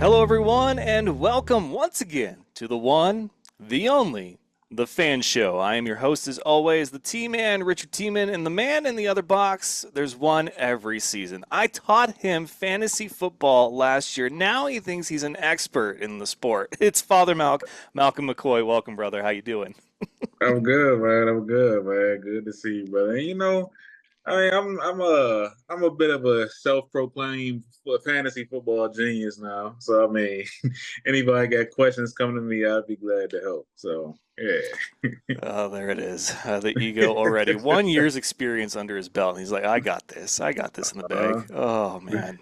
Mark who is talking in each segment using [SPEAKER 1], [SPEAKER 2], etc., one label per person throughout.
[SPEAKER 1] Hello, everyone, and welcome once again to the one, the only, the Fan Show. I am your host, as always, the T-Man, Richard T-Man, and the man in the other box. There's one every season. I taught him fantasy football last year. Now he thinks he's an expert in the sport. It's Father Malcolm McCoy. Welcome, brother. How you doing?
[SPEAKER 2] I'm good, man. I'm good, man. Good to see you, brother. And I'm a bit of a self-proclaimed fantasy football genius now. So I mean, anybody got questions coming to me, I'd be glad to help. So yeah.
[SPEAKER 1] Oh, there it is. The ego already. 1 year's experience under his belt. He's like, I got this. I got this in the bag.
[SPEAKER 2] uh,
[SPEAKER 1] Oh, man.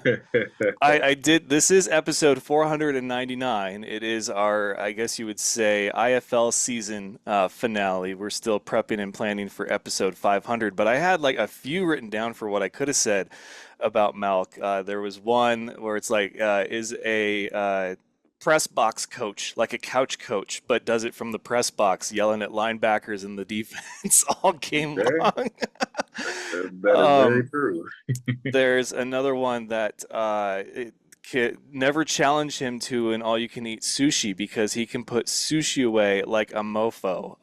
[SPEAKER 1] I did. This is episode 499. It is our, I guess you would say, IFL season finale. We're still prepping and planning for episode 500, but I had like a few written down for what I could have said about Malc. There was one where it's like, is a press box coach, like a couch coach, but does it from the press box, yelling at linebackers in the defense all game
[SPEAKER 2] okay,
[SPEAKER 1] long.
[SPEAKER 2] that is very
[SPEAKER 1] um,
[SPEAKER 2] true.
[SPEAKER 1] there's another one that never challenge him to an all-you-can-eat sushi because he can put sushi away like a mofo.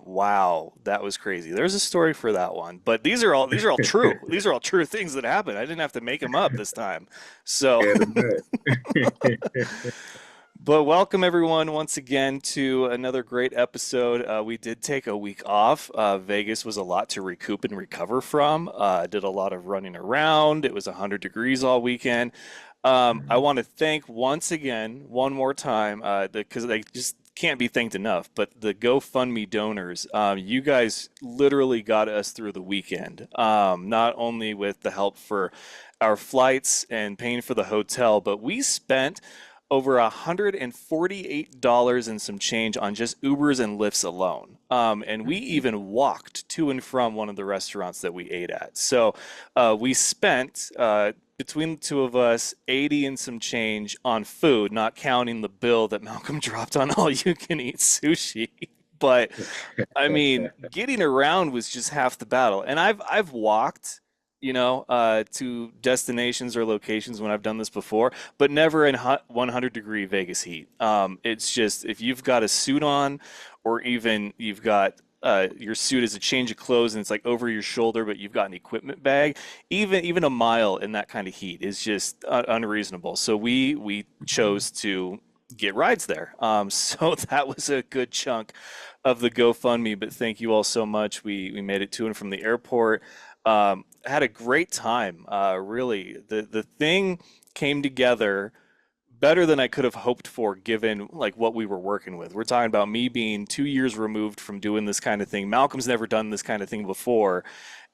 [SPEAKER 1] Wow, that was crazy. There's a story for that one, but these are all true. These are all true things that happened. I didn't have to make them up this time. So.
[SPEAKER 2] Yeah, the bet.
[SPEAKER 1] But welcome everyone once again to another great episode. We did take a week off. Vegas was a lot to recoup and recover from. Did a lot of running around. It was 100 degrees all weekend. I want to thank once again, one more time, because they just can't be thanked enough. But the GoFundMe donors, you guys literally got us through the weekend. Not only with the help for our flights and paying for the hotel, but we spent over $148 and some change on just Ubers and Lyfts alone. And we even walked to and from one of the restaurants that we ate at. So we spent, between the two of us, 80 and some change on food, not counting the bill that Malcolm dropped on all you can eat sushi. But I mean, getting around was just half the battle. And I've walked, to destinations or locations when I've done this before, but never in 100-degree Vegas heat. It's just if you've got a suit on, or even you've got your suit as a change of clothes and it's like over your shoulder, but you've got an equipment bag. Even a mile in that kind of heat is just unreasonable. So we chose to get rides there. So that was a good chunk of the GoFundMe. But thank you all so much. We made it to and from the airport. Had a great time. Really, the thing came together better than I could have hoped for, given like what we were working with. We're talking about me being 2 years removed from doing this kind of thing. Malcolm's never done this kind of thing before,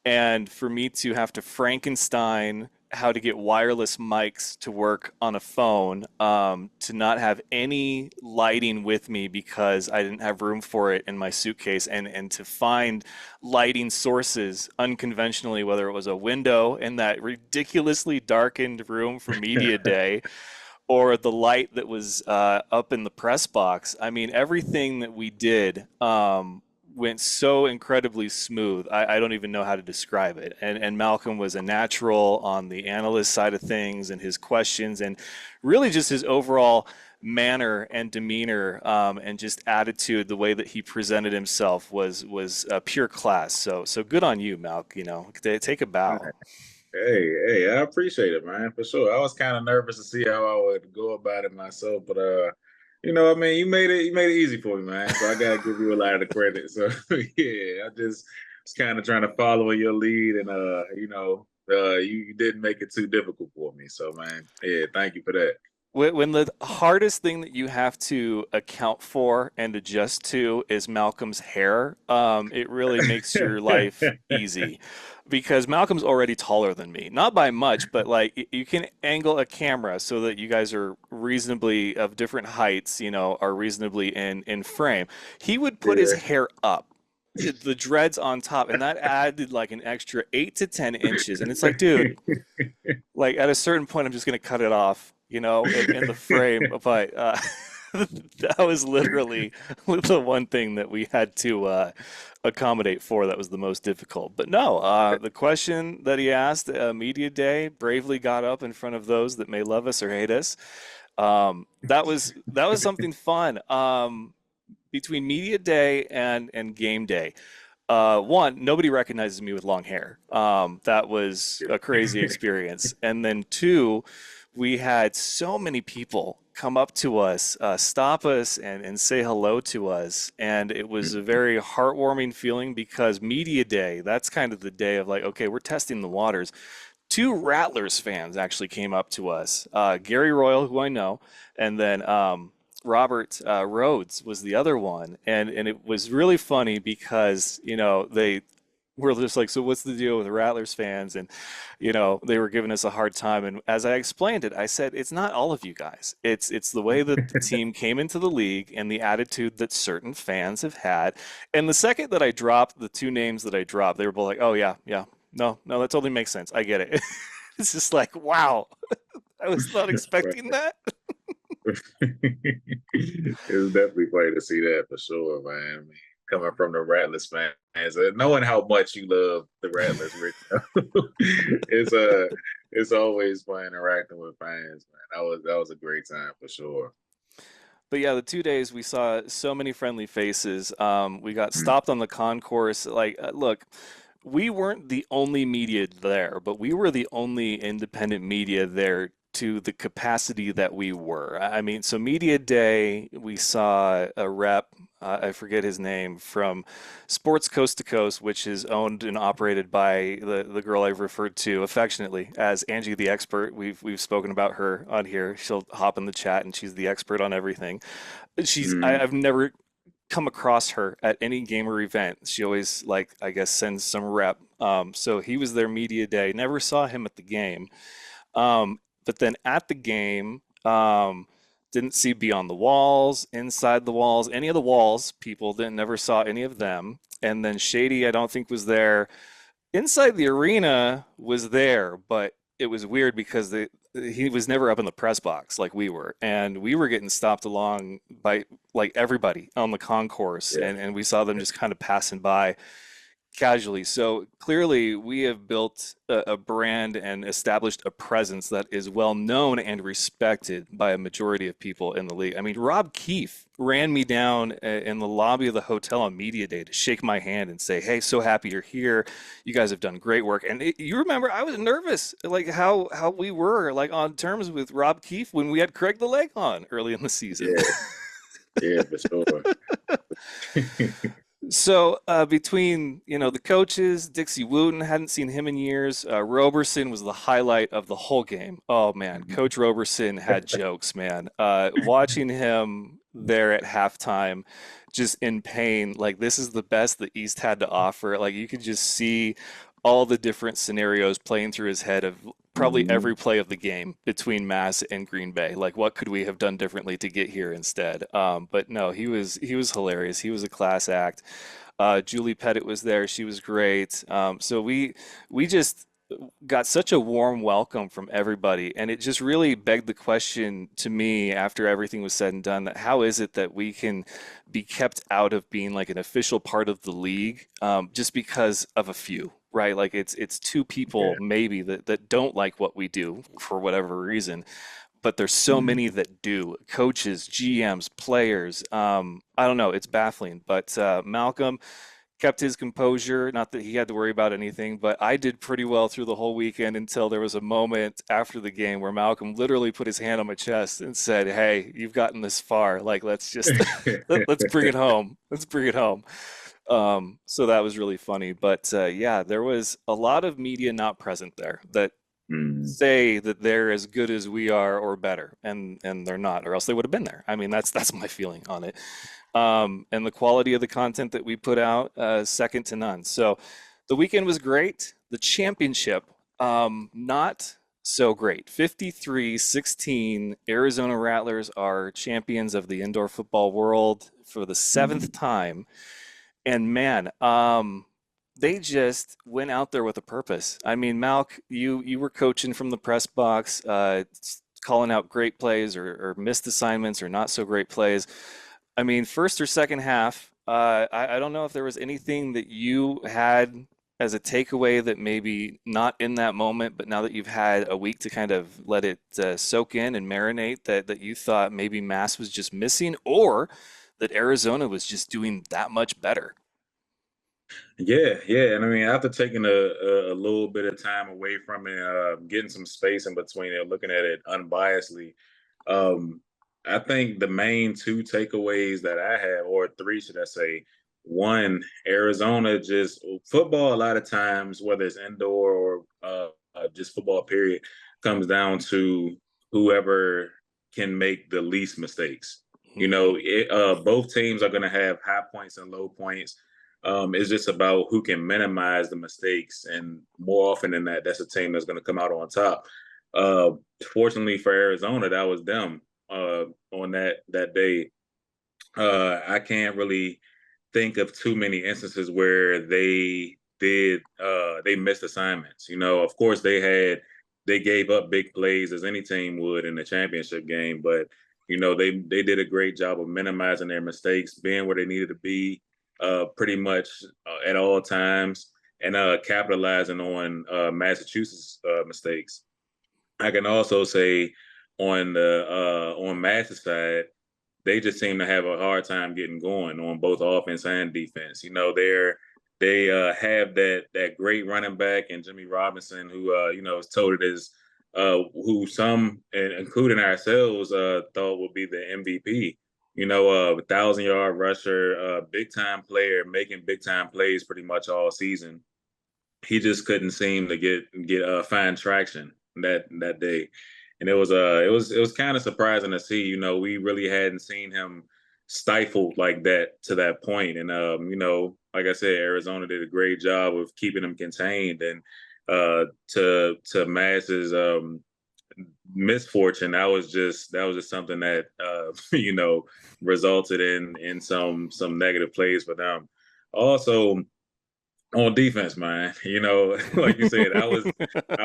[SPEAKER 1] and for me to have to Frankenstein how to get wireless mics to work on a phone, to not have any lighting with me because I didn't have room for it in my suitcase, and to find lighting sources unconventionally, whether it was a window in that ridiculously darkened room for media day or the light that was up in the press box. I mean, everything that we did went so incredibly smooth. I don't even know how to describe it. And Malcolm was a natural on the analyst side of things and his questions, and really just his overall manner and demeanor, and just attitude, the way that he presented himself was pure class. So good on you, Malc. Take a bow.
[SPEAKER 2] Hey, I appreciate it, man, for sure. I was kind of nervous to see how I would go about it myself, but I mean, you made it easy for me, man. So I gotta give you a lot of the credit. So yeah, I just was kind of trying to follow in your lead, and you didn't make it too difficult for me. So man, yeah, thank you for that.
[SPEAKER 1] When the hardest thing that you have to account for and adjust to is Malcolm's hair, it really makes your life easy because Malcolm's already taller than me. Not by much, but like you can angle a camera so that you guys are reasonably of different heights, are reasonably in frame. He would put his
[SPEAKER 2] Yeah.
[SPEAKER 1] hair up, the dreads on top, and that added like an extra 8 to 10 inches. And it's like, dude, like at a certain point, I'm just gonna cut it off, in the frame. But that was literally the one thing that we had to accommodate for. That was the most difficult. But no, the question that he asked, media day, bravely got up in front of those that may love us or hate us. That was something fun. Between media day and game day. One, nobody recognizes me with long hair. That was a crazy experience. And then two, we had so many people come up to us, stop us, and say hello to us. And it was a very heartwarming feeling because media day, that's kind of the day of like, okay, we're testing the waters. Two Rattlers fans actually came up to us. Gary Royal, who I know, and then Robert Rhodes was the other one, and it was really funny because they were just like, so what's the deal with the Rattlers fans? And they were giving us a hard time. And as I explained it, I said it's not all of you guys. It's the way that the team came into the league and the attitude that certain fans have had. And the second that I dropped the two names that I dropped, they were both like, oh yeah, yeah. No, no, that totally makes sense. I get it. It's just like, wow, I was not expecting that.
[SPEAKER 2] It's definitely funny to see that for sure, man. I mean, coming from the Rattlers fans, knowing how much you love the Rattlers, Rick, it's always fun interacting with fans, man. That was a great time for sure.
[SPEAKER 1] But yeah, the 2 days we saw so many friendly faces. We got stopped on the concourse. Like, look, we weren't the only media there, but we were the only independent media there to the capacity that we were. I mean, so media day, we saw a rep, I forget his name, from Sports Coast to Coast, which is owned and operated by the girl I've referred to affectionately as Angie the Expert. We've spoken about her on here. She'll hop in the chat and she's the expert on everything.
[SPEAKER 2] Mm-hmm.
[SPEAKER 1] I've never come across her at any game or event. She always, like, I guess, sends some rep. So he was their media day. Never saw him at the game. But then at the game, didn't see beyond the walls, inside the walls, any of the walls. People didn't never saw any of them. And then Shady, I don't think was there. Inside the arena was there, but it was weird because he was never up in the press box like we were, and we were getting stopped along by like everybody on the concourse,
[SPEAKER 2] Yeah.
[SPEAKER 1] and we saw them just kind of passing by casually. So clearly, we have built a brand and established a presence that is well known and respected by a majority of people in the league. I mean, Rob Keefe ran me down in the lobby of the hotel on media day to shake my hand and say, "Hey, so happy you're here. You guys have done great work." And you remember, I was nervous, like how we were like on terms with Rob Keefe when we had Craig the Leg on early in the season.
[SPEAKER 2] Yeah, yeah, for sure.
[SPEAKER 1] So between the coaches, Dixie Wooten hadn't seen him in years. Roberson was the highlight of the whole game. Oh man, Coach Roberson had jokes, man. Watching him there at halftime, just in pain, like this is the best the East had to offer. Like you could just see all the different scenarios playing through his head of probably
[SPEAKER 2] Mhm.
[SPEAKER 1] every play of the game between Mass and Green Bay. Like what could we have done differently to get here instead? But no, he was hilarious. He was a class act. Julie Pettit was there. She was great. So we just got such a warm welcome from everybody, and it just really begged the question to me after everything was said and done that how is it that we can be kept out of being like an official part of the league just because of a few, right? Like it's two people
[SPEAKER 2] Yeah.
[SPEAKER 1] maybe that don't like what we do for whatever reason, but there's so
[SPEAKER 2] Mhm.
[SPEAKER 1] many that do. Coaches, GMs, players. I don't know. It's baffling. But Malcolm kept his composure. Not that he had to worry about anything, but I did pretty well through the whole weekend until there was a moment after the game where Malcolm literally put his hand on my chest and said, "Hey, you've gotten this far. Like, let's just let's bring it home. Let's bring it home." So that was really funny. But yeah, there was a lot of media not present there that
[SPEAKER 2] Mhm.
[SPEAKER 1] say that they're as good as we are or better, and they're not, or else they would have been there. I mean, that's my feeling on it. And the quality of the content that we put out, second to none. So the weekend was great. The championship, not so great. 53-16, Arizona Rattlers are champions of the indoor football world for the seventh
[SPEAKER 2] Mhm.
[SPEAKER 1] time. And man, they just went out there with a purpose. I mean, Malc, you were coaching from the press box, calling out great plays or missed assignments or not so great plays. I mean, first or second half, I don't know if there was anything that you had as a takeaway that maybe not in that moment, but now that you've had a week to kind of let it soak in and marinate, that you thought maybe Mass was just missing, or that Arizona was just doing that much better?
[SPEAKER 2] Yeah, yeah, and I mean, after taking a little bit of time away from it, getting some space in between it, looking at it unbiasedly, um, I think the main two takeaways that I have, or three, should I say, one, Arizona just football. A lot of times, whether it's indoor or just football, period, comes down to whoever can make the least mistakes.
[SPEAKER 1] Hmm.
[SPEAKER 2] Both teams are going to have high points and low points. It's just about who can minimize the mistakes, and more often than that, that's a team that's going to come out on top. Uh, Fortunately for Arizona, that was them on that day. I can't really think of too many instances where they missed assignments. Of course they gave up big plays as any team would in the championship game, but they did a great job of minimizing their mistakes, being where they needed to be pretty much at all times, and capitalizing on Massachusetts mistakes. I can also say on Mass's side, they just seem to have a hard time getting going on both offense and defense. They have that great running back and Jimmy Robinson, who is touted as who some, including ourselves, thought would be the MVP. 1,000-yard rusher, big time player, making big time plays pretty much all season. He just couldn't seem to get find traction that day, and it was kind of surprising to see. We really hadn't seen him stifled like that to that point, and like I said, Arizona did a great job of keeping him contained, and to Mass's misfortune, that was just something that resulted in some negative plays for them. Also, on defense, man. Like you said, I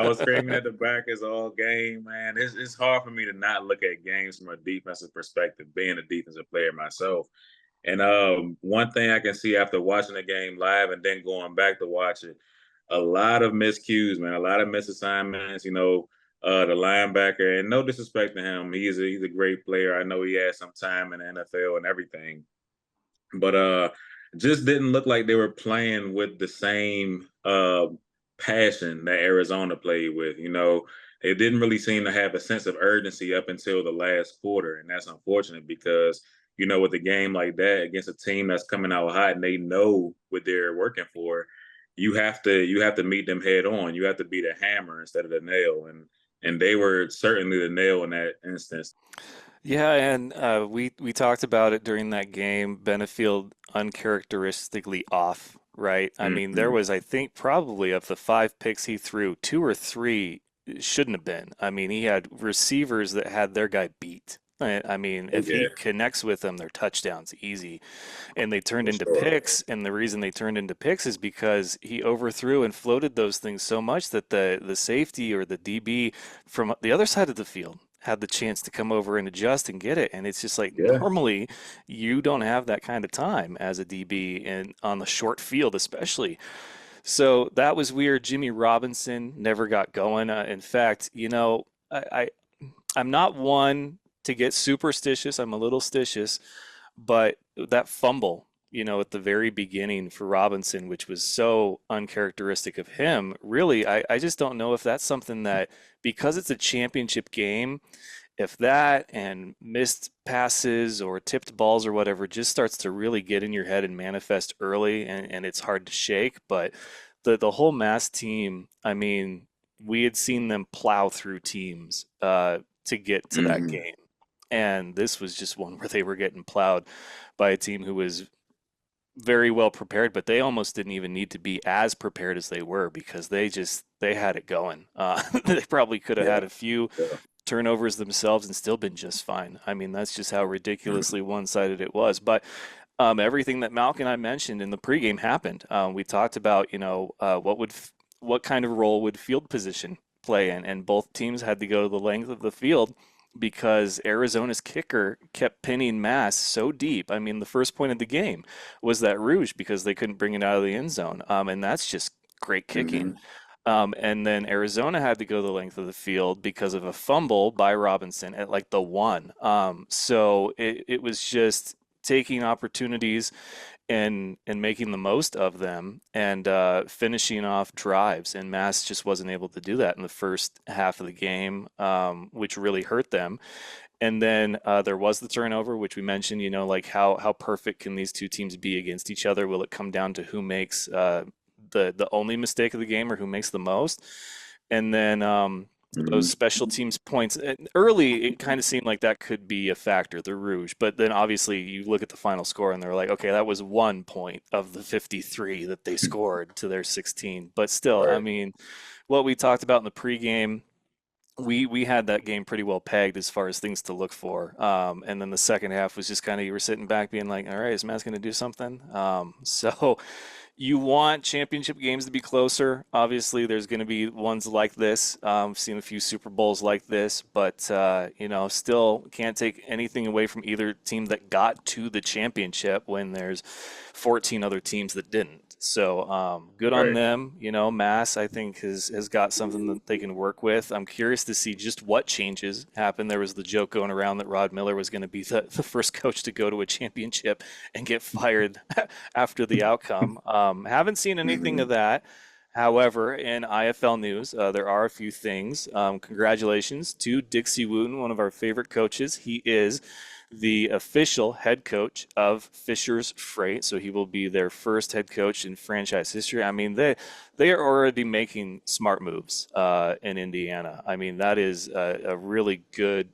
[SPEAKER 2] was screaming at the Packers all game, man. It's hard for me to not look at games from a defensive perspective, being a defensive player myself. And one thing I can see after watching the game live and then going back to watch it, a lot of miscues, man, a lot of misassignments. The linebacker, and no disrespect to him, he's a great player. I know he had some time in the NFL and everything, but just didn't look like they were playing with the same passion that Arizona played with. They didn't really seem to have a sense of urgency up until the last quarter, and that's unfortunate because with a game like that against a team that's coming out hot and they know what they're working for, you have to meet them head on. You have to be the hammer instead of the nail, and they were certainly the nail in that instance.
[SPEAKER 1] Yeah, and we talked about it during that game. Benefield uncharacteristically off, right? I mean, there
[SPEAKER 2] Hmm.
[SPEAKER 1] was, I think, probably of the five picks he threw, two or three shouldn't have been. I mean, he had receivers that had their guy beat. I mean,
[SPEAKER 2] Oh
[SPEAKER 1] if he
[SPEAKER 2] yeah,
[SPEAKER 1] connects with them, they're touchdowns easy. And they turned
[SPEAKER 2] for
[SPEAKER 1] into
[SPEAKER 2] sure.
[SPEAKER 1] picks, and the reason they turned into picks is because he overthrew and floated those things so much that the safety or the DB from the other side of the field had the chance to come over and adjust and get it. And it's just like
[SPEAKER 2] Yeah.
[SPEAKER 1] normally you don't have that kind of time as a DB and on the short field especially. So that was weird. Jimmy Robinson never got going. In fact, I'm not one to get superstitious. I'm a little stitious, but that fumble, at the very beginning for Robinson, which was so uncharacteristic of him, really, I just don't know if that's something that, because it's a championship game, if that and missed passes or tipped balls or whatever just starts to really get in your head and manifest early and it's hard to shake. But the whole Mass team, I mean, we had seen them plow through teams to get to that
[SPEAKER 2] Hmm.
[SPEAKER 1] game. And this was just one where they were getting plowed by a team who was very well prepared, but they almost didn't even need to be as prepared as they were because they had it going. They probably could have
[SPEAKER 2] Yeah.
[SPEAKER 1] had a few
[SPEAKER 2] Yeah.
[SPEAKER 1] turnovers themselves and still been just fine. I mean, that's just how ridiculously one-sided it was. But everything that Malc and I mentioned in the pregame happened. We talked about, what kind of role would field position play in, and both teams had to go to the length of the field because Arizona's kicker kept pinning Mass so deep. I mean, the first point of the game was that Rouge because they couldn't bring it out of the end zone, and that's just great kicking.
[SPEAKER 2] Hmm.
[SPEAKER 1] And then Arizona had to go the length of the field because of a fumble by Robinson at like the one. So it was just taking opportunities and making the most of them and finishing off drives. And Mass just wasn't able to do that in the first half of the game, which really hurt them. And then there was the turnover, which we mentioned. Like how perfect can these two teams be against each other? Will it come down to who makes the only mistake of the game or who makes the most? And then those
[SPEAKER 2] Hmm.
[SPEAKER 1] special teams points. Early, it kind of seemed like that could be a factor, the Rouge. But then obviously you look at the final score and they're like, okay, that was 1 point of the 53 that they scored to their 16. But still, I
[SPEAKER 2] Right.
[SPEAKER 1] mean, what we talked about in the pregame, we had that game pretty well pegged as far as things to look for. And then the second half was just kind of you were sitting back being like, all right, is Matt's going to do something? So you want championship games to be closer. Obviously, there's going to be ones like this. I've seen a few Super Bowls like this, but still can't take anything away from either team that got to the championship when there's 14 other teams that didn't. So good on
[SPEAKER 2] Right.
[SPEAKER 1] them. Mass I think has got something that they can work with. I'm curious to see just what changes happen. There was the joke going around that Rod Miller was going to be the first coach to go to a championship and get fired after the outcome. Haven't seen anything of
[SPEAKER 2] Hmm.
[SPEAKER 1] that. However, in IFL news, there are a few things. Congratulations to Dixie Wooten, one of our favorite coaches. He is the official head coach of Fisher's Freight, so he will be their first head coach in franchise history. I mean, they are already making smart moves in Indiana. I mean, that is a really good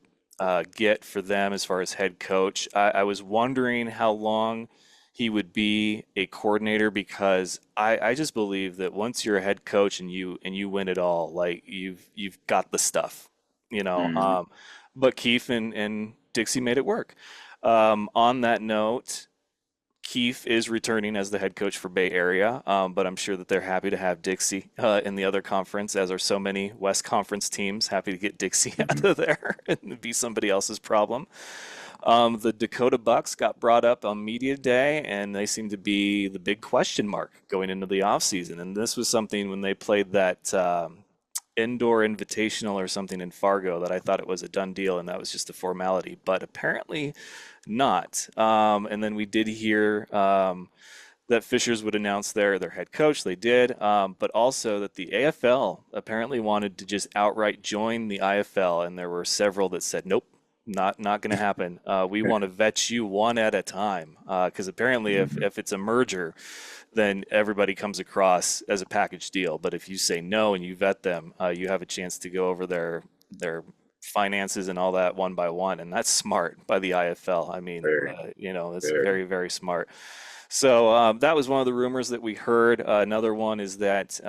[SPEAKER 1] get for them as far as head coach. I was wondering how long he would be a coordinator because I just believe that once you're a head coach and you win it all, like you've got the stuff, you know.
[SPEAKER 2] Hmm.
[SPEAKER 1] Um, but Keith and Dixie made it work. On that note, Keith is returning as the head coach for Bay Area, but I'm sure that they're happy to have Dixie in the other conference, as are so many West Conference teams. Happy to get Dixie out
[SPEAKER 2] Hmm.
[SPEAKER 1] of there and be somebody else's problem. The Dakota Bucks got brought up on media day, and they seem to be the big question mark going into the offseason. And this was something when they played that indoor invitational or something in Fargo that I thought it was a done deal, and that was just a formality. But apparently not. And then we did hear that Fishers would announce their head coach. They did, but also that the AFL apparently wanted to just outright join the IFL, and there were several that said, "Nope, not going to happen. We want to vet you one at a time, because apparently,
[SPEAKER 2] Hmm.
[SPEAKER 1] if it's a merger, then everybody comes across as a package deal. But if you say no and you vet them, you have a chance to go over their finances and all that one by one, and that's smart by the IFL. I mean,
[SPEAKER 2] Very,
[SPEAKER 1] it's
[SPEAKER 2] very.
[SPEAKER 1] very, very smart. So that was one of the rumors that we heard. Another one is that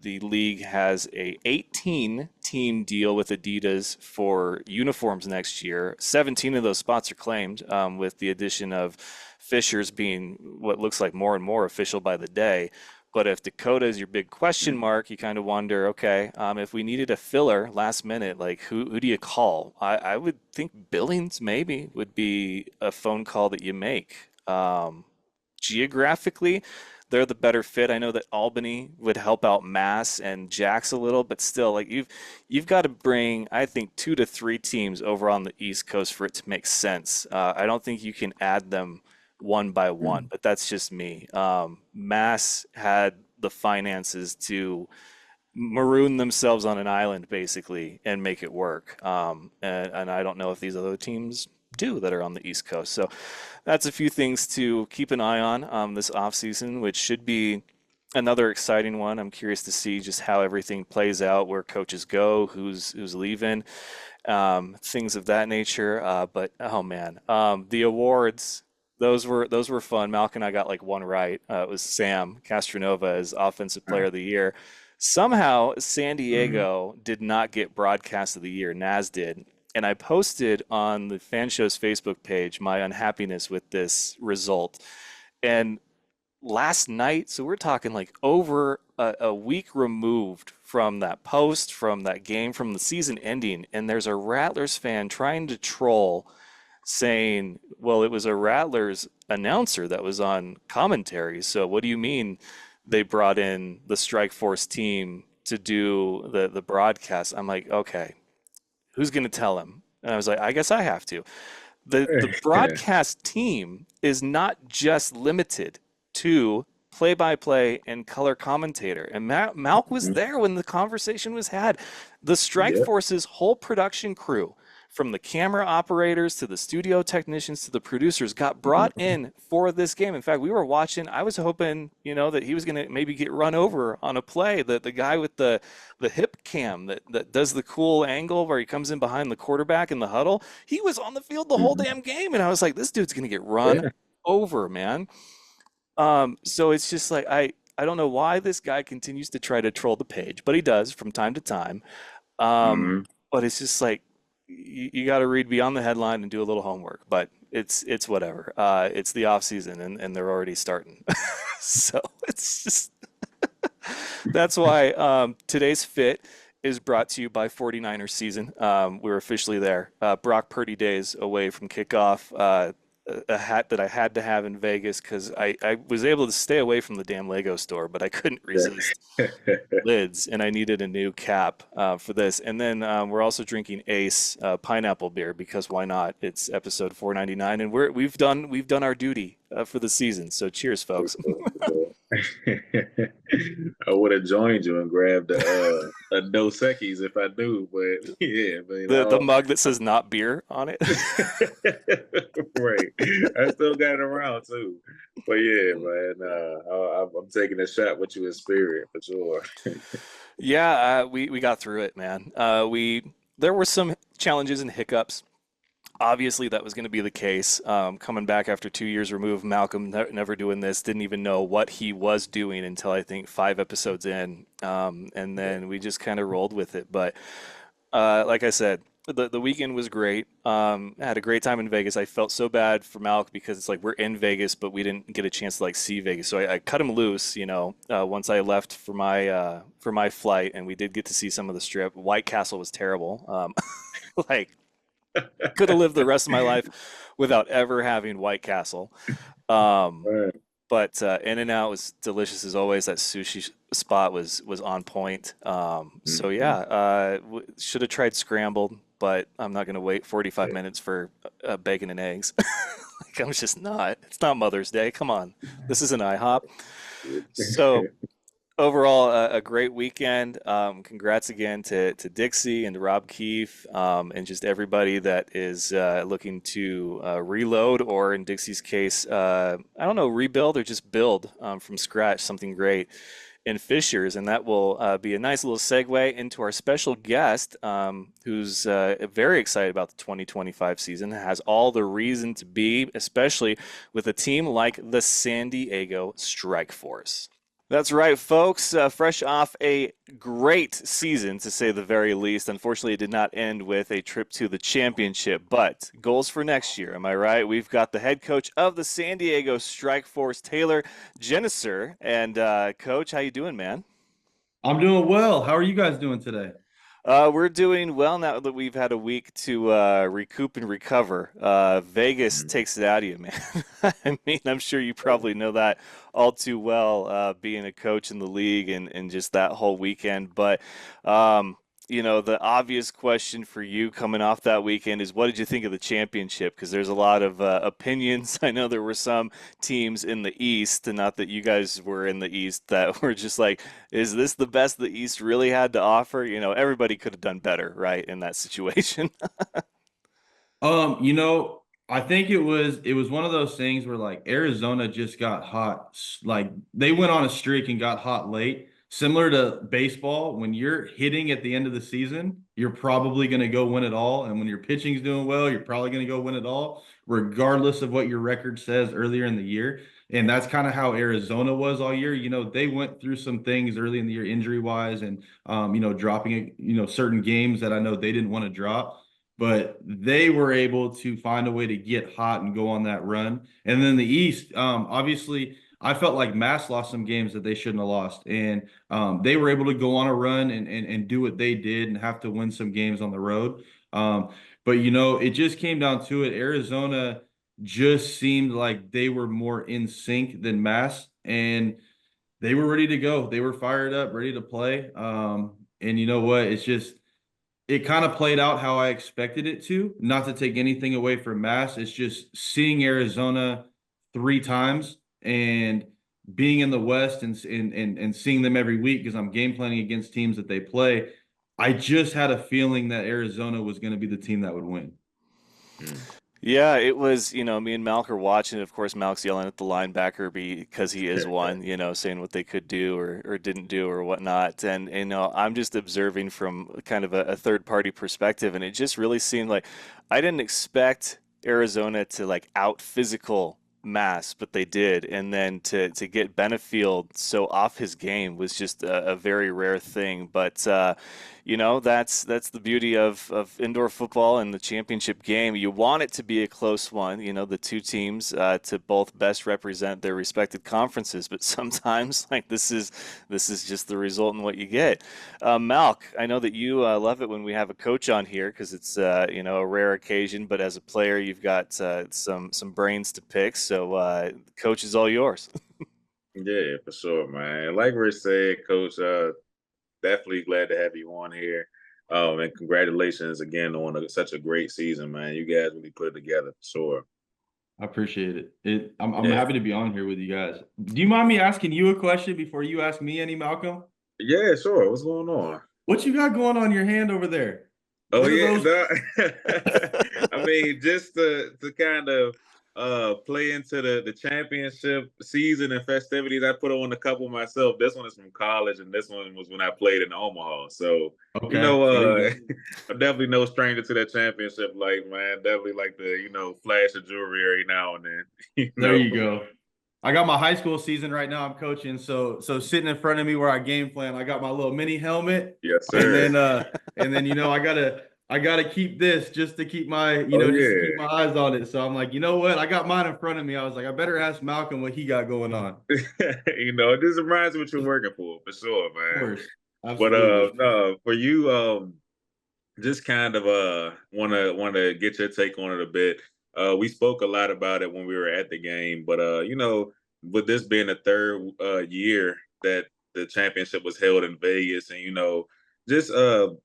[SPEAKER 1] the league has a 18 team deal with Adidas for uniforms next year. 17 of those spots are claimed, with the addition of Fishers being what looks like more and more official by the day. But if Dakota is your big question
[SPEAKER 2] Hmm.
[SPEAKER 1] mark, you kind of wonder, okay, if we needed a filler last minute, like who do you call? I would think Billings maybe would be a phone call that you make. Geographically, they're the better fit. I know that Albany would help out Mass and Jax a little, but still, like you've got to bring, I think, 2 to 3 teams over on the East Coast for it to make sense. I don't think you can add them one by one,
[SPEAKER 2] Hmm.
[SPEAKER 1] but that's just me. Mass had the finances to maroon themselves on an island basically and make it work. And I don't know if these other teams do that are on the East Coast. So that's a few things to keep an eye on this offseason, which should be another exciting one. I'm curious to see just how everything plays out, where coaches go, who's leaving, things of that nature. But oh man, the awards. Those were fun. Malc and I got like one right. It was Sam Castronova as Offensive Player of the Year. Somehow San
[SPEAKER 2] Hmm.
[SPEAKER 1] Diego did not get Broadcast of the Year. Naz did. And I posted on the Fan Show's Facebook page my unhappiness with this result. And last night, so we're talking like over a week removed from that post, from that game, from the season ending, and there's a Rattlers fan trying to troll saying, well, it was a Rattlers announcer that was on commentary. So what do you mean they brought in the Strike Force team to do the broadcast. I'm like, okay, who's going to tell him? And I was like, I guess I have to. The broadcast team is not just limited to play-by-play and color commentator. And Malc was there when the conversation was had. The Strike
[SPEAKER 2] Yep.
[SPEAKER 1] Force's whole production crew, from the camera operators to the studio technicians to the producers, got brought in for this game. In fact, we were watching. I was hoping, that he was going to maybe get run over on a play. The guy with the hip cam that does the cool angle where he comes in behind the quarterback in the huddle. He was on the field the whole damn game, and I was like, this dude's going to get run
[SPEAKER 2] Yeah.
[SPEAKER 1] over, man. So it's just like I don't know why this guy continues to try to troll the page, but he does from time to time. Um,
[SPEAKER 2] Hmm.
[SPEAKER 1] but it's just like you got to read beyond the headline and do a little homework. But it's whatever. It's the off season and they're already starting. So it's just that's why today's fit is brought to you by 49ers season. We're officially there. Brock Purdy days away from kickoff. A hat that I had to have in Vegas because I was able to stay away from the damn Lego store, but I couldn't resist lids, and I needed a new cap for this. And then we're also drinking Ace pineapple beer because why not? It's episode 499, and we've done our duty for the season. So cheers, folks.
[SPEAKER 2] I would have joined you and grabbed a Dos Equis if I knew, but yeah, but
[SPEAKER 1] The mug that says not beer on it.
[SPEAKER 2] right. I still got it around too. But yeah, man, I'm taking a shot with you in spirit for sure.
[SPEAKER 1] Yeah, we got through it, man. We there were some challenges and hiccups. Obviously, that was going to be the case. Coming back after 2 years removed, Malcolm never doing this, didn't even know what he was doing until I think 5 episodes in, and
[SPEAKER 2] Yeah.
[SPEAKER 1] then we just kind of rolled with it. But like I said, the weekend was great. I had a great time in Vegas. I felt so bad for Malk because it's like we're in Vegas, but we didn't get a chance to like see Vegas. So I cut him loose, once I left for my flight, and we did get to see some of the strip. White Castle was terrible. Like could have lived the rest of my life without ever having White Castle. Um,
[SPEAKER 2] Right.
[SPEAKER 1] but In-N-Out was delicious as always. That sushi spot was on point. So yeah,
[SPEAKER 2] Mhm.
[SPEAKER 1] should have tried scrambled, but I'm not going to wait 45 minutes for bacon and eggs. Like I'm just not. It's not Mother's Day. Come on, this is an IHOP. So overall, a great weekend. Congrats again to Dixie and to Rob Keefe, and just everybody that is looking to reload, or in Dixie's case, I don't know, rebuild or just build from scratch something great in Fishers. And that will be a nice little segue into our special guest, who's very excited about the 2025 season, has all the reason to be, especially with a team like the San Diego Strike Force. That's right, folks. Fresh off a great season, to say the very least. Unfortunately, it did not end with a trip to the championship, but goals for next year. Am I right? We've got the head coach of the San Diego Strike Force, Taylor Genuser. And Coach, how you doing, man?
[SPEAKER 3] I'm doing well. How are you guys doing today?
[SPEAKER 1] We're doing well now that we've had a week to recoup and recover. Vegas
[SPEAKER 2] Mhm.
[SPEAKER 1] takes it out of you, man. I mean, I'm sure you probably know that all too well, being a coach in the league and just that whole weekend. But, the obvious question for you coming off that weekend is what did you think of the championship? Because there's a lot of opinions. I know there were some teams in the East, and not that you guys were in the East, that were just like, is this the best the East really had to offer? Everybody could have done better, right, in that situation.
[SPEAKER 3] I think it was one of those things where like Arizona just got hot. Like they went on a streak and got hot late. Similar to baseball, when you're hitting at the end of the season, you're probably going to go win it all. And when your pitching's doing well, you're probably going to go win it all, regardless of what your record says earlier in the year. And that's kind of how Arizona was all year. They went through some things early in the year injury wise and dropping certain games that I know they didn't want to drop, but they were able to find a way to get hot and go on that run. And then the East, obviously, I felt like Mass lost some games that they shouldn't have lost, and they were able to go on a run and do what they did and have to win some games on the road. But it just came down to it. Arizona just seemed like they were more in sync than Mass, and they were ready to go. They were fired up, ready to play. And you know what? It kind of played out how I expected it to. Not to take anything away from Mass, it's just seeing Arizona 3 times and being in the West and seeing them every week because I'm game planning against teams that they play. I just had a feeling that Arizona was going to be the team that would win.
[SPEAKER 2] Mm.
[SPEAKER 1] Yeah, it was, me and Malc are watching. Of course, Malc's yelling at the linebacker because he is one, saying what they could do or didn't do or whatnot. And, I'm just observing from kind of a third party perspective. And it just really seemed like I didn't expect Arizona to like out physical Mass, but they did. And then to get Benefield so off his game was just a very rare thing. But, that's the beauty of indoor football and the championship game. You want it to be a close one, the two teams to both best represent their respective conferences, but sometimes like this is just the result in what you get. Malc, I know that you love it when we have a coach on here because it's a rare occasion, but as a player, you've got some brains to pick. So coach is all yours.
[SPEAKER 2] Yeah, for sure, man. Like Rich said, Coach, definitely glad to have you on here. And congratulations again on such a great season, man. You guys really put it together for sure.
[SPEAKER 3] I appreciate it. I'm
[SPEAKER 2] Yeah,
[SPEAKER 3] happy to be on here with you guys. Do you mind me asking you a question before you ask me any, Malcolm?
[SPEAKER 2] yeah, sure. What's going on?
[SPEAKER 3] What you got going on your hand over there?
[SPEAKER 2] Oh
[SPEAKER 3] What are
[SPEAKER 2] yeah,
[SPEAKER 3] those?
[SPEAKER 2] no. I mean, just to kind of play into the championship season and festivities, I put on a couple myself. This one is from college, and this one was when I played in Omaha. So
[SPEAKER 3] Okay, there you go.
[SPEAKER 2] I'm definitely no stranger to that championship life, man. Definitely like the flash of jewelry every now and then.
[SPEAKER 3] There you go. I got my high school season right now. I'm coaching, so sitting in front of me where I game plan, I got my little mini helmet,
[SPEAKER 2] Yes,
[SPEAKER 3] and
[SPEAKER 2] sir.
[SPEAKER 3] then I gotta keep this just to keep my
[SPEAKER 2] Oh
[SPEAKER 3] just to keep
[SPEAKER 2] yeah.
[SPEAKER 3] my eyes on it. So I'm like, you know what? I got mine in front of me. I was like, I better ask Malcolm what he got going on.
[SPEAKER 2] This reminds me what you're working for sure,
[SPEAKER 3] Of
[SPEAKER 2] man.
[SPEAKER 3] course,
[SPEAKER 2] But
[SPEAKER 3] absolutely.
[SPEAKER 2] no, for you, just kind of wanna get your take on it a bit. We spoke a lot about it when we were at the game, but with this being the third year that the championship was held in Vegas, and just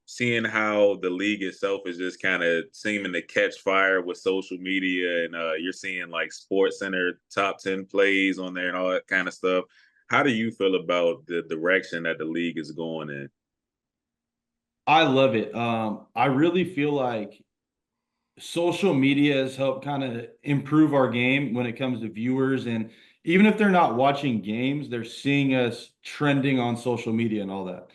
[SPEAKER 2] seeing how the league itself is just kind of seeming to catch fire with social media, and you're seeing like Sports Center top 10 plays on there and all that kind of stuff. How do you feel about the direction that the league is going in?
[SPEAKER 3] I love it. I really feel like social media has helped kind of improve our game when it comes to viewers. And even if they're not watching games, they're seeing us trending on social media and all that.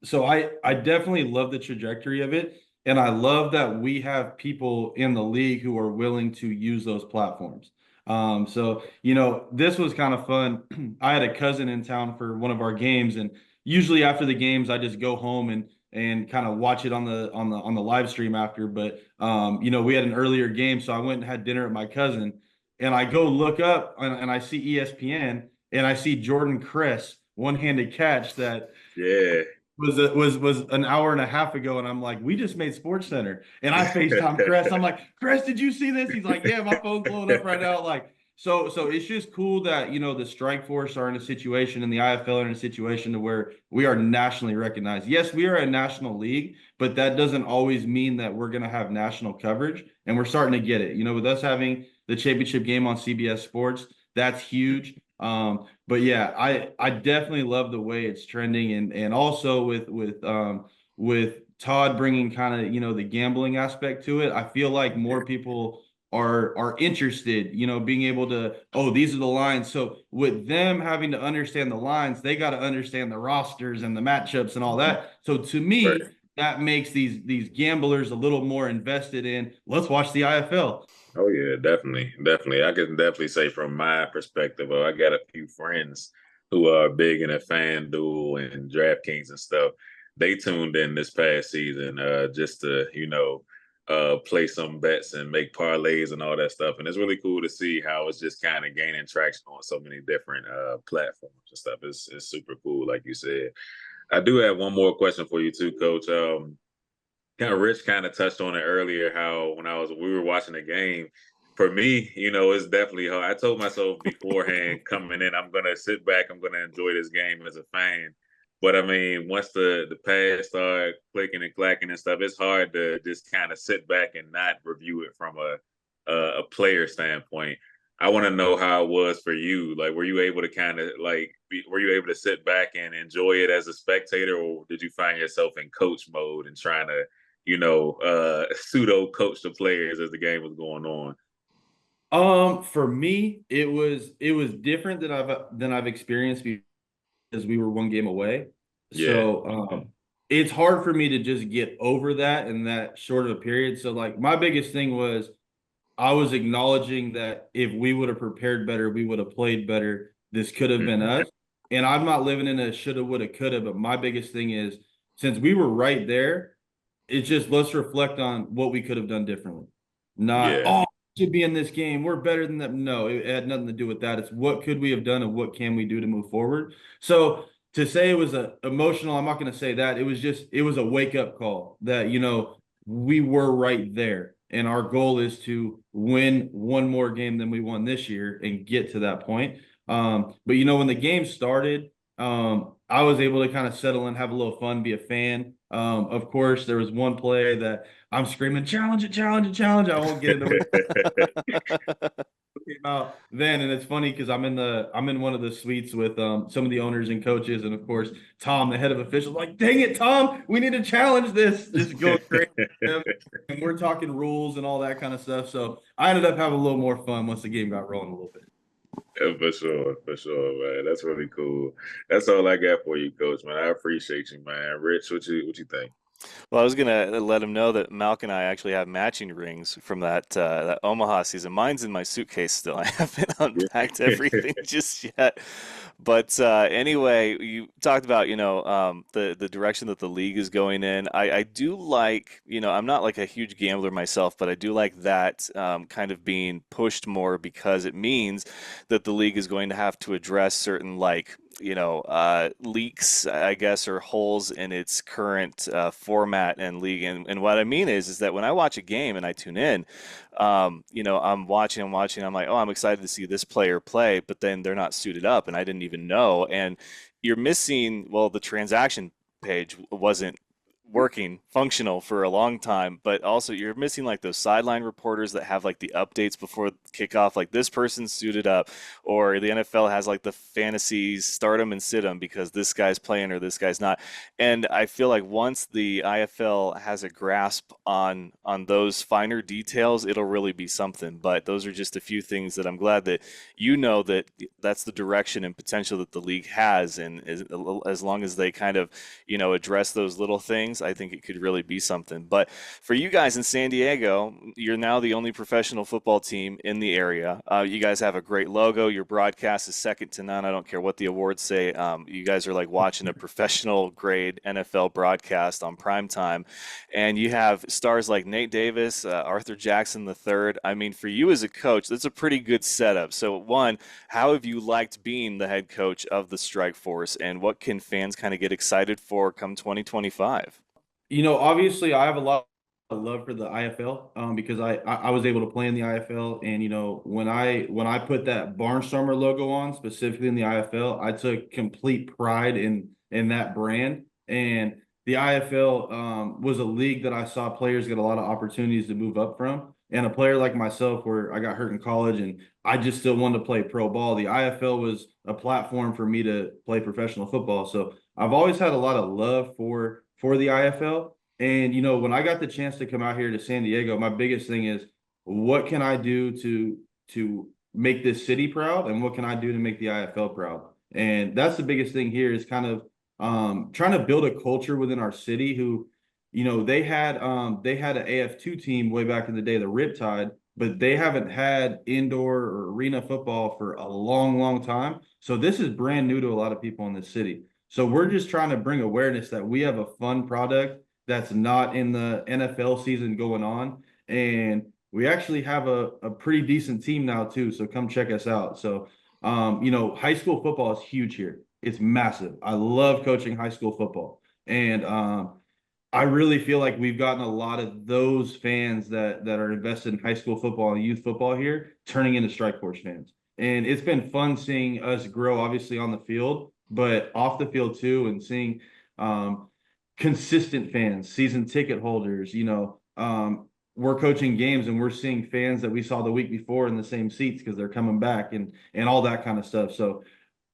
[SPEAKER 3] So I definitely love the trajectory of it. And I love that we have people in the league who are willing to use those platforms. So, this was kind of fun. I had a cousin in town for one of our games, and usually after the games, I just go home and kind of watch it on the live stream after. But we had an earlier game, so I went and had dinner with my cousin, and I go look up and I see ESPN and I see Jordan Kress one-handed catch that
[SPEAKER 2] Yeah.
[SPEAKER 3] was an hour and a half ago, and I'm like, we just made Sports Center, and I FaceTime Chris. I'm like, Chris, did you see this? He's like, yeah, my phone's blowing up right now. Like, so it's just cool that the Strike Force are in a situation and the IFL are in a situation to where we are nationally recognized. Yes, we are a national league, but that doesn't always mean that we're going to have national coverage, and we're starting to get it. With us having the championship game on CBS Sports, that's huge. But yeah, I definitely love the way it's trending, and also with Todd bringing kind of the gambling aspect to it. I feel like more people are interested, being able to, oh, these are the lines. So with them having to understand the lines, they got to understand the rosters and the matchups and all that. So to
[SPEAKER 2] Right.
[SPEAKER 3] me, that makes these gamblers a little more invested in, let's watch the IFL.
[SPEAKER 2] Oh yeah, definitely, definitely. I can definitely say from my perspective, I got a few friends who are big in a FanDuel and DraftKings and stuff. They tuned in this past season just to play some bets and make parlays and all that stuff. And it's really cool to see how it's just kind of gaining traction on so many different platforms and stuff. It's super cool, like you said. I do have one more question for you too, Coach. Kind of Rich kind of touched on it earlier, how when we were watching the game, For me, it's definitely hard. I told myself beforehand coming in, I'm gonna sit back, I'm gonna enjoy this game as a fan. But I mean, once the pads start clicking and clacking and stuff, it's hard to just kind of sit back and not review it from a player standpoint. I want to know how it was for you. Like, were you able to kind of were you able to sit back and enjoy it as a spectator, or did you find yourself in coach mode and trying to, pseudo coach the players as the game was going on?
[SPEAKER 3] For me, it was different than I've experienced because we were one game away.
[SPEAKER 2] Yeah.
[SPEAKER 3] So it's hard for me to just get over that in that short of a period. So like my biggest thing was I was acknowledging that if we would have prepared better, we would have played better. This could have been
[SPEAKER 2] Mhm.
[SPEAKER 3] us. And I'm not living in a shoulda, woulda, coulda, but my biggest thing is since we were right there, it's just let's reflect on what we could have done differently. Not,
[SPEAKER 2] Yeah.
[SPEAKER 3] oh, we should be in this game. We're better than them. No, it had nothing to do with that. It's what could we have done and what can we do to move forward. So to say it was a emotional, I'm not going to say that. It was a wake up call that, we were right there. And our goal is to win one more game than we won this year and get to that point. But when the game started, I was able to kind of settle in, have a little fun, be a fan. Of course, there was one play that I'm screaming, challenge it, challenge it, challenge it. I won't get into what came out then. And it's funny because I'm in one of the suites with some of the owners and coaches, and of course, Tom, the head of officials, like, dang it, Tom, we need to challenge this. Just going crazy. And we're talking rules and all that kind of stuff. So I ended up having a little more fun once the game got rolling a little bit.
[SPEAKER 2] Yeah, for sure, man. That's really cool. That's all I got for you, Coach, man. I appreciate you, man. Rich, what you think?
[SPEAKER 1] Well, I was gonna let him know that Malc and I actually have matching rings from that Omaha season. Mine's in my suitcase still. I haven't unpacked
[SPEAKER 2] Yeah.
[SPEAKER 1] everything just yet. But anyway, you talked about the direction that the league is going in. I do like I'm not like a huge gambler myself, but I do like that kind of being pushed more because it means that the league is going to have to address certain like leaks, I guess, or holes in its current format and league. And what I mean is that when I watch a game and I tune in, I'm watching, I'm like, oh, I'm excited to see this player play, but then they're not suited up, and I didn't even know. And you're missing, well, the transaction page wasn't working functional for a long time, but also you're missing like those sideline reporters that have like the updates before kickoff, like this person's suited up, or the NFL has like the fantasies start them and sit them because this guy's playing or this guy's not. And I feel like once the IFL has a grasp on those finer details, it'll really be something. But those are just a few things that I'm glad that that that's the direction and potential that the league has, and as long as they kind of address those little things, I think it could really be something. But for you guys in San Diego, you're now the only professional football team in the area. You guys have a great logo. Your broadcast is second to none. I don't care what the awards say. You guys are like watching a professional grade NFL broadcast on prime time. And you have stars like Nate Davis, Arthur Jackson III. I mean, for you as a coach, that's a pretty good setup. So, one, how have you liked being the head coach of the Strike Force, and what can fans kind of get excited for come 2025?
[SPEAKER 3] Obviously, I have a lot of love for the IFL because I was able to play in the IFL, and when I put that Barnstormer logo on specifically in the IFL, I took complete pride in that brand. And the IFL was a league that I saw players get a lot of opportunities to move up from. And a player like myself, where I got hurt in college and I just still wanted to play pro ball, the IFL was a platform for me to play professional football. So I've always had a lot of love for the IFL. And when I got the chance to come out here to San Diego, my biggest thing is what can I do to make this city proud, and what can I do to make the IFL proud? And that's the biggest thing here is kind of trying to build a culture within our city. Who, they had an AF2 team way back in the day, the Riptide, but they haven't had indoor or arena football for a long, long time. So this is brand new to a lot of people in this city. So we're just trying to bring awareness that we have a fun product that's not in the NFL season going on. And we actually have a pretty decent team now too. So come check us out. So high school football is huge here. It's massive. I love coaching high school football. And I really feel like we've gotten a lot of those fans that are invested in high school football and youth football here turning into Strike Force fans. And it's been fun seeing us grow, obviously on the field, but off the field too, and seeing um, consistent fans, season ticket holders. We're coaching games and we're seeing fans that we saw the week before in the same seats because they're coming back and all that kind of stuff. So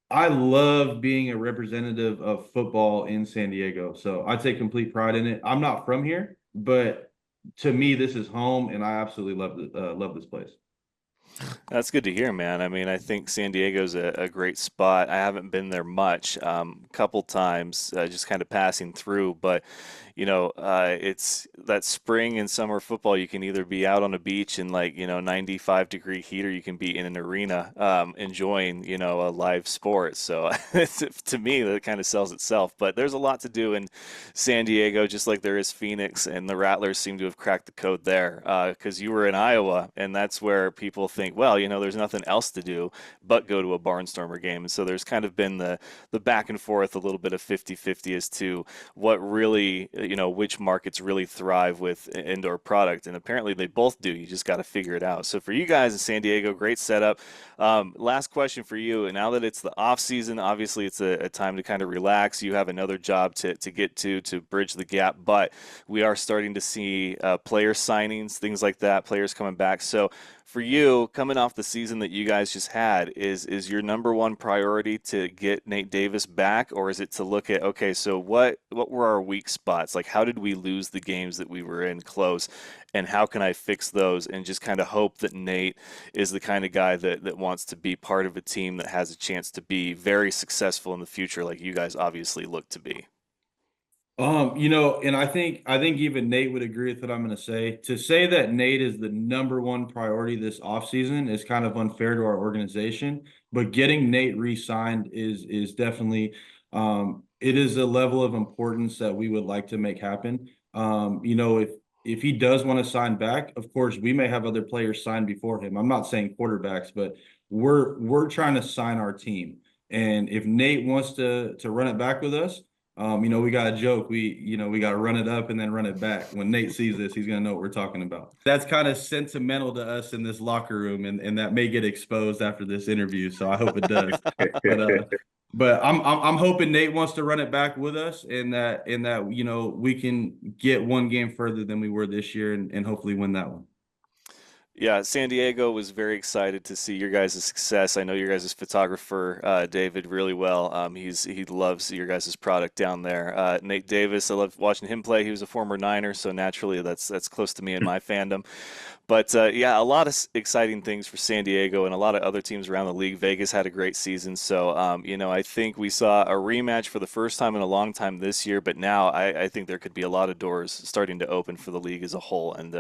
[SPEAKER 3] I love being a representative of football in San Diego. So I take complete pride in it. I'm not from here, but to me, this is home, and I absolutely love this place.
[SPEAKER 1] That's good to hear, man. I mean, I think San Diego's a great spot. I haven't been there much, a couple times, just kind of passing through. But, it's that spring and summer football. You can either be out on a beach in 95-degree heat, or you can be in an arena, enjoying, a live sport. So to me, that kind of sells itself. But there's a lot to do in San Diego, just like there is Phoenix, and the Rattlers seem to have cracked the code there. Because you were in Iowa, and that's where people think, well, there's nothing else to do but go to a Barnstormer game. And so there's kind of been the back and forth, a little bit of 50-50 as to what really, which markets really thrive with indoor product. And apparently they both do. You just got to figure it out. So for you guys in San Diego, great setup. Last question for you. And now that it's the off season, obviously it's a time to kind of relax. You have another job to get to bridge the gap, but we are starting to see player signings, things like that, players coming back. So for you, coming off the season that you guys just had, is your number one priority to get Nate Davis back, or is it to look at, okay, so what were our weak spots? Like, how did we lose the games that we were in close, and how can I fix those? And just kind of hope that Nate is the kind of guy that wants to be part of a team that has a chance to be very successful in the future, like you guys obviously look to be.
[SPEAKER 3] And I think even Nate would agree with what I'm going to say. To say that Nate is the number one priority this offseason is kind of unfair to our organization, but getting Nate re-signed is definitely it is a level of importance that we would like to make happen. If he does want to sign back, of course, we may have other players sign before him. I'm not saying quarterbacks, but we're trying to sign our team. And if Nate wants to run it back with us, we got a joke. We got to run it up and then run it back. When Nate sees this, he's gonna know what we're talking about. That's kind of sentimental to us in this locker room, and that may get exposed after this interview. So I hope it does. But I'm hoping Nate wants to run it back with us, and that we can get one game further than we were this year, and hopefully win that one.
[SPEAKER 1] Yeah, San Diego was very excited to see your guys' success. I know your guys' photographer, David, really well. He loves your guys' product down there. Nate Davis, I love watching him play. He was a former Niner, so naturally that's close to me and my fandom. But yeah, a lot of exciting things for San Diego and a lot of other teams around the league. Vegas had a great season, so I think we saw a rematch for the first time in a long time this year. But now I think there could be a lot of doors starting to open for the league as a whole, and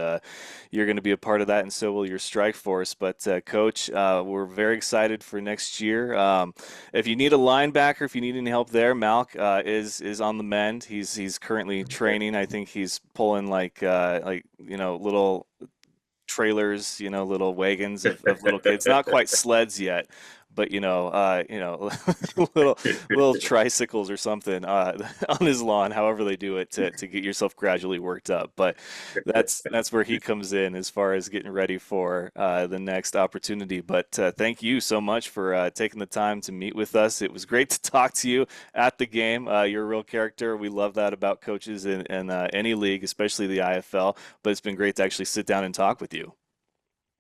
[SPEAKER 1] you're going to be a part of that, and so will your strike force. But Coach, we're very excited for next year. If you need a linebacker, if you need any help there, Malc is on the mend. He's currently training. I think he's pulling little trailers, little wagons of little kids, not quite sleds yet, but little tricycles or something on his lawn, however they do it to get yourself gradually worked up. But that's where he comes in as far as getting ready for the next opportunity. But thank you so much for taking the time to meet with us. It was great to talk to you at the game. You're a real character. We love that about coaches in any league, especially the IFL. But it's been great to actually sit down and talk with you.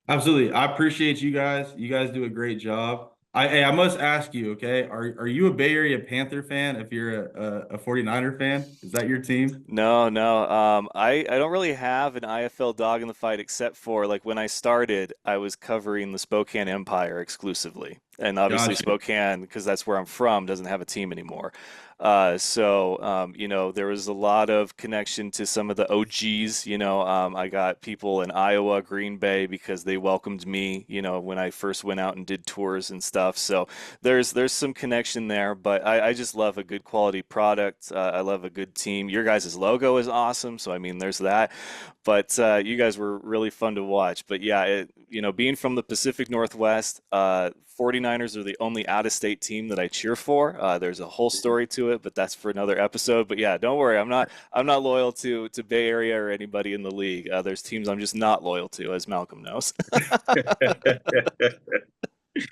[SPEAKER 3] Absolutely. I appreciate you guys. You guys do a great job. I must ask you, okay, are you a Bay Area Panther fan if you're a 49er fan? Is that your team?
[SPEAKER 1] No, no. I don't really have an IFL dog in the fight except for like when I started, I was covering the Spokane Empire exclusively. And obviously
[SPEAKER 3] Gotcha.
[SPEAKER 1] Spokane, because that's where I'm from, doesn't have a team anymore. There was a lot of connection to some of the OGs. I got people in Iowa, Green Bay, because they welcomed me, when I first went out and did tours and stuff. So there's some connection there, but I just love a good quality product. I love a good team. Your guys' logo is awesome, so I mean, there's that. But you guys were really fun to watch. But yeah, being from the Pacific Northwest, 49ers are the only out-of-state team that I cheer for. There's a whole story to it, but that's for another episode. But yeah, don't worry, I'm not loyal to Bay Area or anybody in the league. There's teams I'm just not loyal to, as Malcolm knows.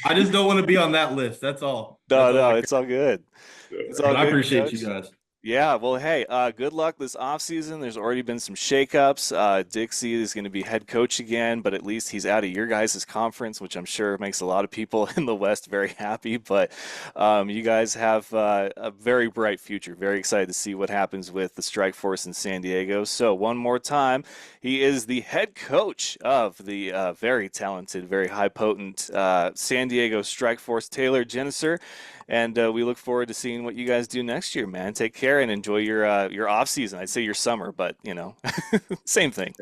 [SPEAKER 3] I just don't want to be on that list. That's all.
[SPEAKER 1] No,
[SPEAKER 3] That's all
[SPEAKER 1] no,
[SPEAKER 3] I care.
[SPEAKER 1] it's all good. It's all
[SPEAKER 3] But I
[SPEAKER 1] good,
[SPEAKER 3] appreciate you
[SPEAKER 1] Coach.
[SPEAKER 3] guys.
[SPEAKER 1] Yeah, well, hey, good luck this offseason. There's already been some shakeups. Dixie is going to be head coach again, but at least he's out of your guys' conference, which I'm sure makes a lot of people in the West very happy. But you guys have a very bright future. Very excited to see what happens with the Strike Force in San Diego. So, one more time, he is the head coach of the very talented, very high potent San Diego Strike Force, Taylor Genuser. And we look forward to seeing what you guys do next year, man. Take care and enjoy your off season. I'd say your summer, but same thing.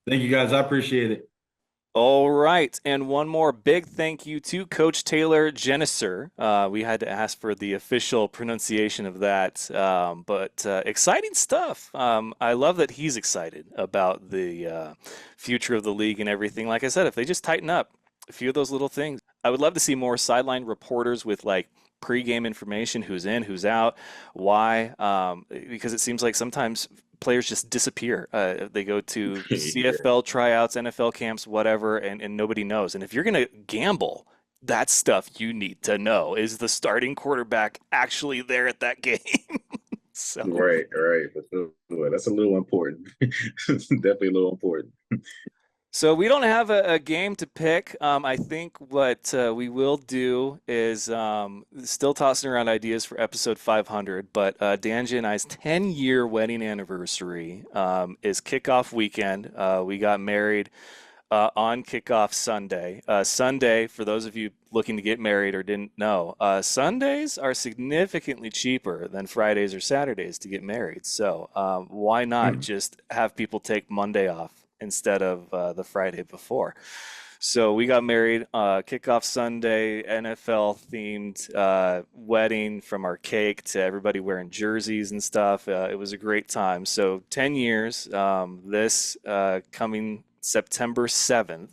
[SPEAKER 3] Thank you guys. I appreciate it.
[SPEAKER 1] All right, and one more big thank you to Coach Taylor Genuser. We had to ask for the official pronunciation of that, but exciting stuff. I love that he's excited about the future of the league and everything. Like I said, if they just tighten up a few of those little things, I would love to see more sideline reporters with like pregame information, who's in, who's out, why, because it seems like sometimes players just disappear. They go to CFL tryouts, NFL camps, whatever, and nobody knows. And if you're going to gamble, that's stuff you need to know. Is the starting quarterback actually there at that game? So
[SPEAKER 2] Right, right. For sure. That's a little important. Definitely a little important.
[SPEAKER 1] So we don't have a game to pick. I think what we will do is still tossing around ideas for episode 500. But Danja and I's 10-year wedding anniversary is kickoff weekend. We got married on kickoff Sunday. Sunday, for those of you looking to get married or didn't know, Sundays are significantly cheaper than Fridays or Saturdays to get married. So why not just have people take Monday off instead of the Friday before? So we got married, kickoff Sunday, NFL themed wedding, from our cake to everybody wearing jerseys and stuff. It was a great time. So 10 years, this coming September 7th.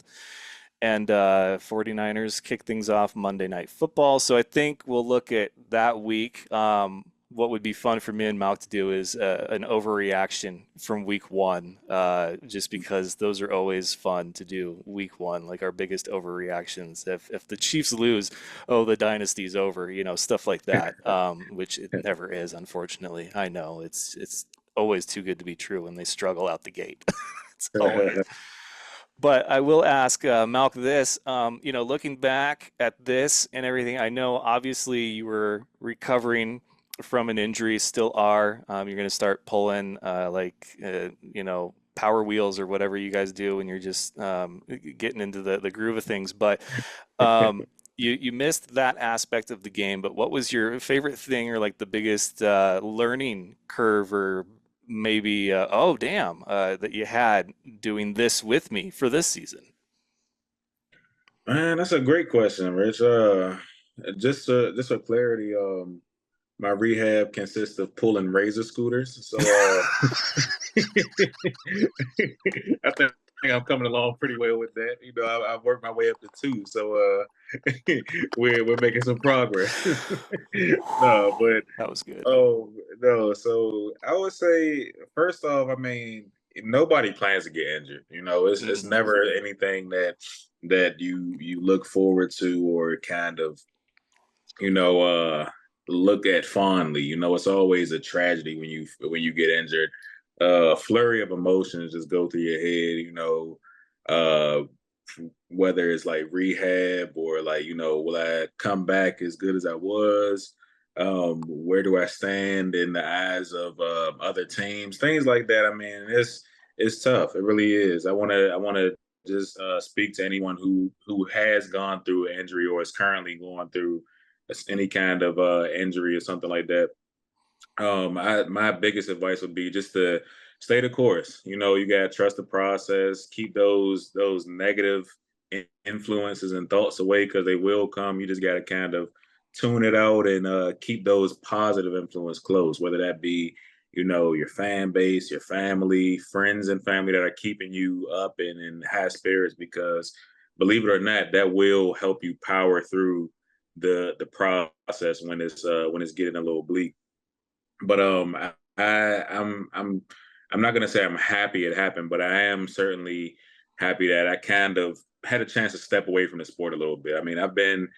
[SPEAKER 1] And 49ers kick things off Monday Night Football. So I think we'll look at that week. What would be fun for me and Malc to do is an overreaction from week one, just because those are always fun to do week one, like our biggest overreactions. If the Chiefs lose, oh, the dynasty's over, stuff like that, which it never is, unfortunately. I know it's always too good to be true when they struggle out the gate. It's always. But I will ask Malc this, looking back at this and everything, I know obviously you were recovering from an injury, still are. You're going to start pulling power wheels or whatever you guys do when you're just getting into the groove of things. But you missed that aspect of the game. But what was your favorite thing, or like the biggest learning curve, or maybe that you had doing this with me for this season?
[SPEAKER 2] Man, that's a great question, Rich. Just for clarity, my rehab consists of pulling razor scooters. So I think I'm coming along pretty well with that. I've worked my way up to two, so we're making some progress. No, but
[SPEAKER 1] That was good.
[SPEAKER 2] oh no. So I would say, first off, I mean, nobody plans to get injured. It's never anything that you look forward to, or kind of you know look at fondly. It's always a tragedy when you get injured. Flurry of emotions just go through your head. Uh, whether it's like rehab, or like, will I come back as good as I was? Where do I stand in the eyes of other teams? Things like that. I mean, it's tough. It really is. I want to just speak to anyone who has gone through an injury, or is currently going through any kind of injury or something like that. My biggest advice would be just to stay the course. You gotta trust the process. Keep those negative influences and thoughts away, because they will come. You just gotta kind of tune it out, and keep those positive influence close. Whether that be your fan base, your family, friends, and family that are keeping you up and in high spirits, because believe it or not, that will help you power through the process when it's getting a little bleak. But I'm not gonna say I'm happy it happened, but I am certainly happy that I kind of had a chance to step away from the sport a little bit. I mean, I've been,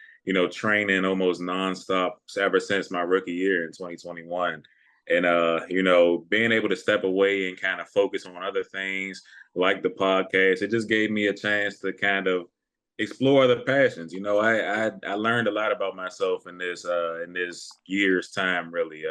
[SPEAKER 2] training almost nonstop ever since my rookie year in 2021. And being able to step away and kind of focus on other things like the podcast, it just gave me a chance to kind of explore other passions. I learned a lot about myself in this year's time, really.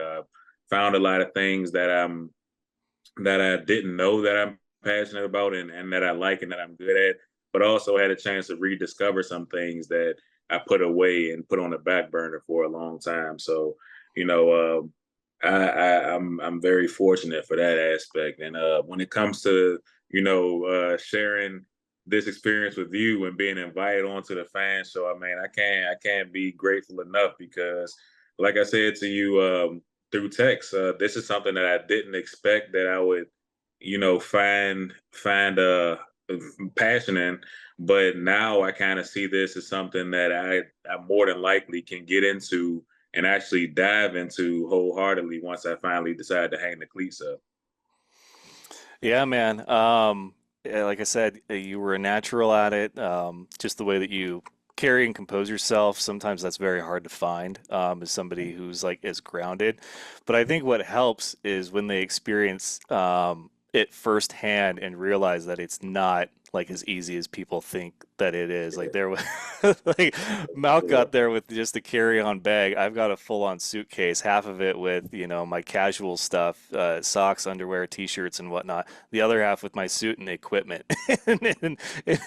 [SPEAKER 2] Found a lot of things that I didn't know that I'm passionate about and that I like and that I'm good at, but also had a chance to rediscover some things that I put away and put on the back burner for a long time. So, you know, I'm very fortunate for that aspect. And when it comes to sharing this experience with you and being invited onto the F.A.N show, I mean, I can't be grateful enough because, like I said to you through text, this is something that I didn't expect that I would, find passion in. But now I kind of see this as something that I more than likely can get into and actually dive into wholeheartedly once I finally decide to hang the cleats up.
[SPEAKER 1] Yeah, man. Yeah, like I said, you were a natural at it. Just the way that you carry and compose yourself, sometimes that's very hard to find as somebody who's like as grounded. But I think what helps is when they experience it firsthand and realize that it's not like as easy as people think that it is. Like there was like Malc
[SPEAKER 2] Sure.
[SPEAKER 1] got there with just a carry-on bag. I've got a full-on suitcase, half of it with, my casual stuff, socks, underwear, t-shirts and whatnot. The other half with my suit and equipment. And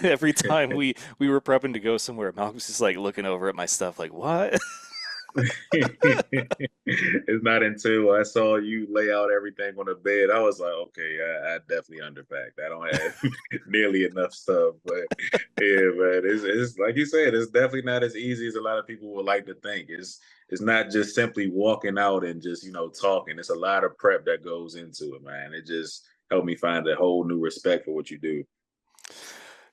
[SPEAKER 1] every time we were prepping to go somewhere, Malc was just like looking over at my stuff like, "What?"
[SPEAKER 2] It's not until I saw you lay out everything on the bed, I was like, okay, I definitely underpacked. I don't have nearly enough stuff. But yeah, man, it's like you said, it's definitely not as easy as a lot of people would like to think. It's not just simply walking out and just, talking. It's a lot of prep that goes into it, man. It just helped me find a whole new respect for what you do.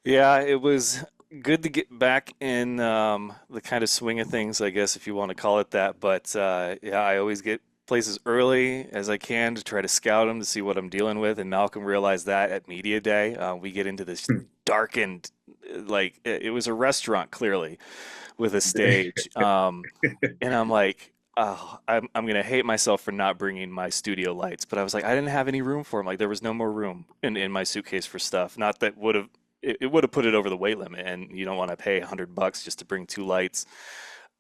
[SPEAKER 1] Yeah, it was good to get back in the kind of swing of things, I guess, if you want to call it that. But yeah, I always get places early as I can to try to scout them to see what I'm dealing with. And Malcolm realized that at media day, we get into this darkened, like it was a restaurant clearly with a stage, and I'm like. Oh, I'm gonna hate myself for not bringing my studio lights, but I was like, I didn't have any room for them. Like there was no more room in my suitcase for stuff. Not that would have it would have put it over the weight limit, and you don't want to pay $100 just to bring two lights.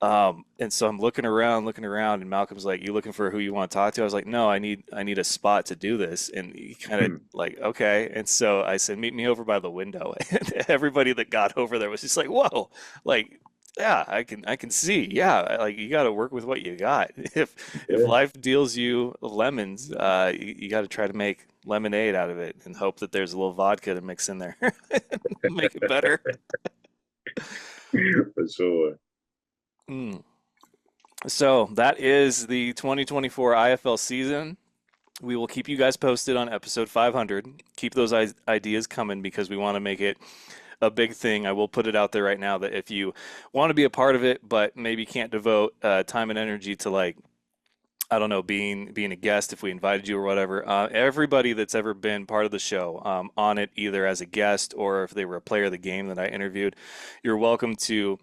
[SPEAKER 1] And so I'm looking around, and Malcolm's like, "You looking for who you want to talk to?" I was like, "No, I need a spot to do this." And he kind of like, "Okay." And so I said, "Meet me over by the window." And everybody that got over there was just like, "Whoa!" Like, yeah, I can see. Yeah, like you got to work with what you got. If
[SPEAKER 2] Yeah.
[SPEAKER 1] life deals you lemons, you got to try to make lemonade out of it and hope that there's a little vodka to mix in there, make it better.
[SPEAKER 2] For sure.
[SPEAKER 1] Mm. So that is the 2024 IFL season. We will keep you guys posted on episode 500. Keep those ideas coming because we want to make it a big thing. I will put it out there right now that if you want to be a part of it, but maybe can't devote time and energy to like I don't know, being a guest if we invited you or whatever. Everybody that's ever been part of the show on it, either as a guest or if they were a player of the game that I interviewed, you're welcome to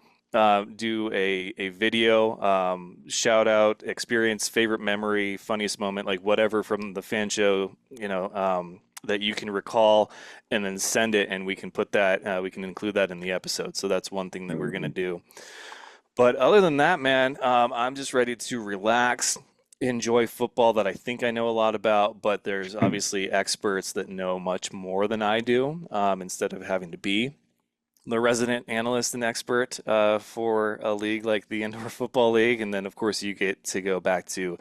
[SPEAKER 1] do a video shout out, experience, favorite memory, funniest moment, like whatever from the fan show, that you can recall, and then send it, and we can put that, we can include that in the episode. So that's one thing that we're gonna
[SPEAKER 2] Mhm.
[SPEAKER 1] do. But other than that, man, I'm just ready to relax, enjoy football that I think I know a lot about, but there's obviously experts that know much more than I do, instead of having to be the resident analyst and expert for a league like the Indoor Football League. And then, of course, you get to go back to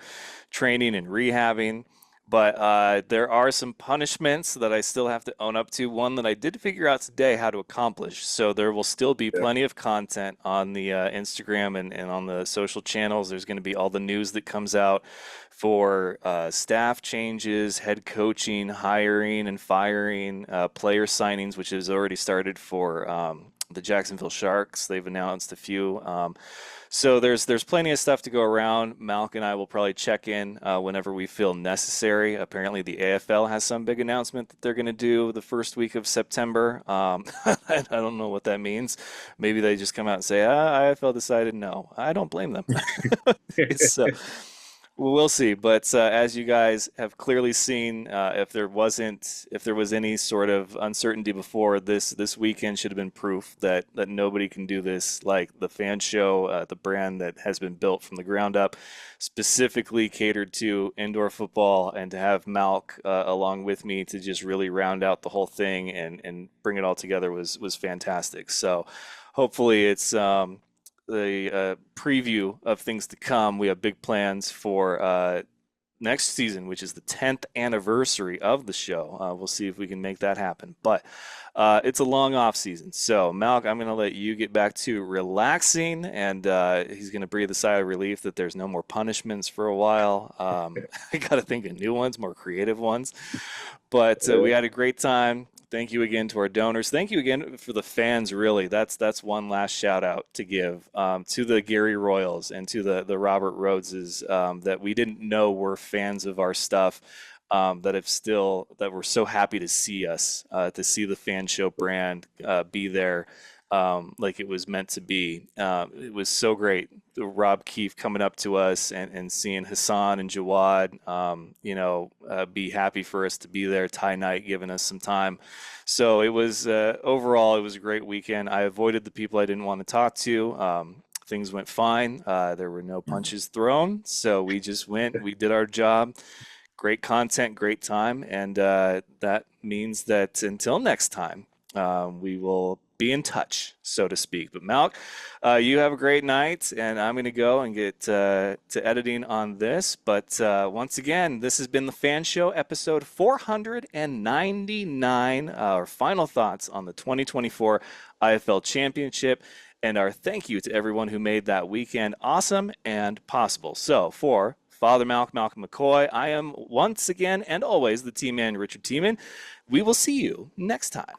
[SPEAKER 1] training and rehabbing. But there are some punishments that I still have to own up to. One that I did figure out today how to accomplish. So there will still be
[SPEAKER 2] Yeah.
[SPEAKER 1] plenty of content on the Instagram and on the social channels. There's going to be all the news that comes out for staff changes, head coaching, hiring and firing, player signings, which has already started for the Jacksonville Sharks. They've announced a few. So there's plenty of stuff to go around. Malc and I will probably check in whenever we feel necessary. Apparently, the AFL has some big announcement that they're going to do the first week of September. I don't know what that means. Maybe they just come out and say, IFL decided no. I don't blame them. So we'll see, but as you guys have clearly seen, if there was any sort of uncertainty before, this weekend should have been proof that nobody can do this like the Fan Show, the brand that has been built from the ground up, specifically catered to indoor football, and to have Malc along with me to just really round out the whole thing and bring it all together was fantastic. So hopefully it's the preview of things to come. We have big plans for next season, which is the 10th anniversary of the show. We'll see if we can make that happen. But it's a long off season. So, Malc, I'm going to let you get back to relaxing, and he's going to breathe a sigh of relief that there's no more punishments for a while. I got to think of new ones, more creative ones. But we had a great time. Thank you again to our donors. Thank you again for the fans, really. That's one last shout out to give to the Gary Royals and to the Robert Rhodeses that we didn't know were fans of our stuff, that were so happy to see us, to see the Fan Show brand be there like it was meant to be. It was so great. Rob Keefe coming up to us and seeing Hassan and Jawad, be happy for us to be there. Ty Knight giving us some time. So it was overall, it was a great weekend. I avoided the people I didn't want to talk to. Things went fine. There were no punches thrown. So we just went, we did our job. Great content, great time. And that means that until next time, we will be in touch, so to speak. But Malc, you have a great night, and I'm going to go and get to editing on this. But once again, this has been the Fan Show, episode 499. Our final thoughts on the 2024 IFL Championship, and our thank you to everyone who made that weekend awesome and possible. So for Father Malc, Malcolm McCoy, I am once again and always the team man, Richard Tiemann. We will see you next time.